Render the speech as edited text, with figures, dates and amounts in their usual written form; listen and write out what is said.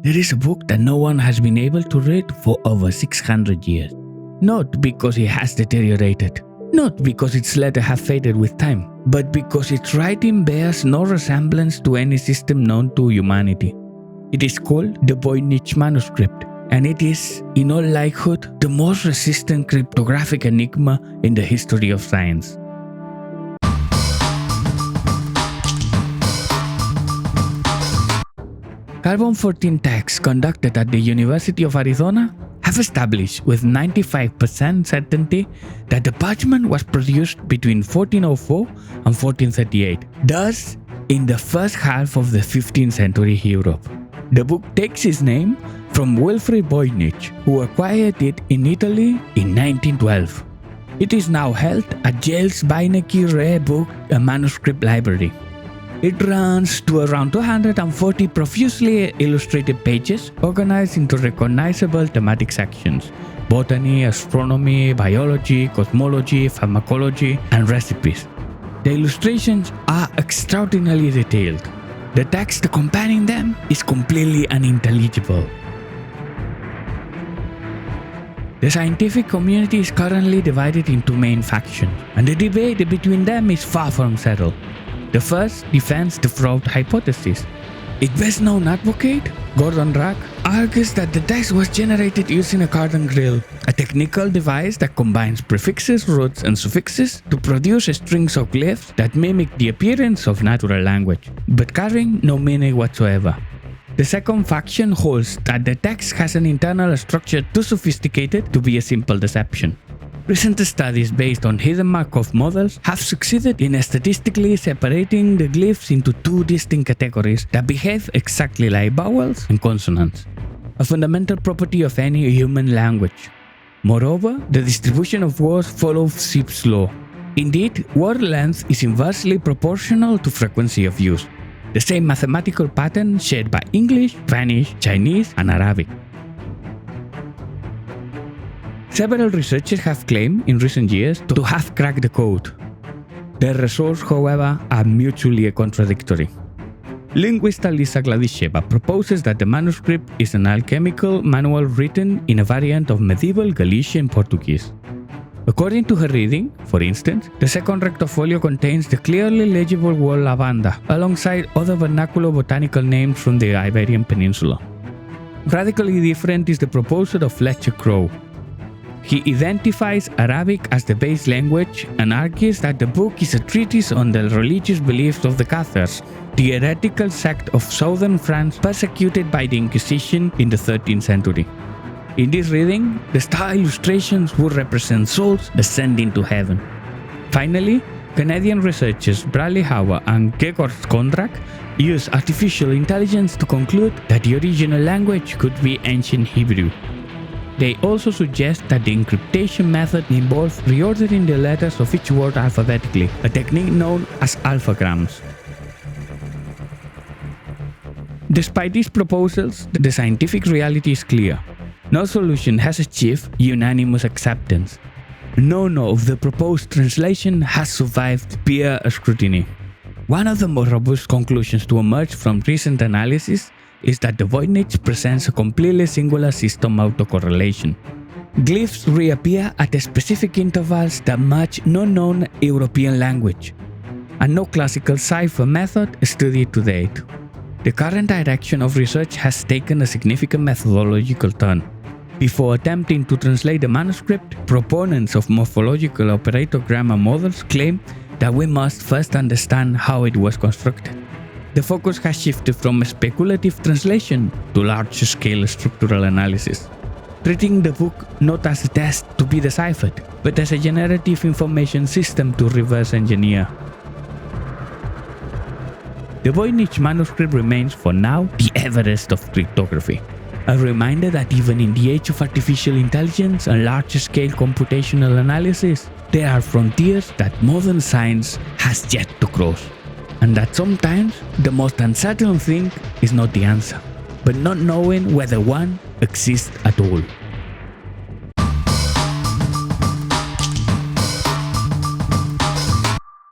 There is a book that no one has been able to read for over 600 years. Not because it has deteriorated, not because its letter have faded with time, but because its writing bears no resemblance to any system known to humanity. It is called the Voynich Manuscript, and it is, in all likelihood, the most resistant cryptographic enigma in the history of science. Carbon-14 tests conducted at the University of Arizona have established with 95% certainty that the parchment was produced between 1404 and 1438, thus in the first half of the 15th century Europe. The book takes its name from Wilfrid Voynich, who acquired it in Italy in 1912. It is now held at Yale's Beinecke Rare Book and Manuscript Library. It runs to around 240 profusely illustrated pages organized into recognizable thematic sections: botany, astronomy, biology, cosmology, pharmacology, and recipes. The illustrations are extraordinarily detailed. The text accompanying them is completely unintelligible. The scientific community is currently divided into main factions, and the debate between them is far from settled. The first defends the fraud hypothesis. Its best-known advocate, Gordon Rack, argues that the text was generated using a Cardan grille, a technical device that combines prefixes, roots, and suffixes to produce strings of glyphs that mimic the appearance of natural language, but carrying no meaning whatsoever. The second faction holds that the text has an internal structure too sophisticated to be a simple deception. Recent studies based on hidden Markov models have succeeded in statistically separating the glyphs into two distinct categories that behave exactly like vowels and consonants, a fundamental property of any human language. Moreover, the distribution of words follows Zipf's law. Indeed, word length is inversely proportional to frequency of use, the same mathematical pattern shared by English, Spanish, Chinese, and Arabic. Several researchers have claimed in recent years to have cracked the code. Their results, however, are mutually contradictory. Linguist Alisa Gladyševa proposes that the manuscript is an alchemical manual written in a variant of medieval Galician-Portuguese. According to her reading, for instance, the second rectofolio contains the clearly legible word lavanda, alongside other vernacular botanical names from the Iberian Peninsula. Radically different is the proposal of Fletcher Crowe. He identifies Arabic as the base language and argues that the book is a treatise on the religious beliefs of the Cathars, the heretical sect of southern France persecuted by the Inquisition in the 13th century. In this reading, the star illustrations would represent souls ascending to heaven. Finally, Canadian researchers Bradley Howard and Gregor Skondrak use artificial intelligence to conclude that the original language could be ancient Hebrew. They also suggest that the encryptation method involves reordering the letters of each word alphabetically, a technique known as alphagrams. Despite these proposals, the scientific reality is clear. No solution has achieved unanimous acceptance. None of the proposed translation has survived peer scrutiny. One of the more robust conclusions to emerge from recent analysis is that the Voynich presents a completely singular system autocorrelation. Glyphs reappear at specific intervals that match no known European language, and no classical cipher method studied to date. The current direction of research has taken a significant methodological turn. Before attempting to translate the manuscript, proponents of morphological operator grammar models claim that we must first understand how it was constructed. The focus has shifted from speculative translation to large-scale structural analysis, treating the book not as a test to be deciphered, but as a generative information system to reverse engineer. The Voynich manuscript remains for now the Everest of cryptography, a reminder that even in the age of artificial intelligence and large-scale computational analysis, there are frontiers that modern science has yet to cross. And that sometimes the most uncertain thing is not the answer, but not knowing whether one exists at all.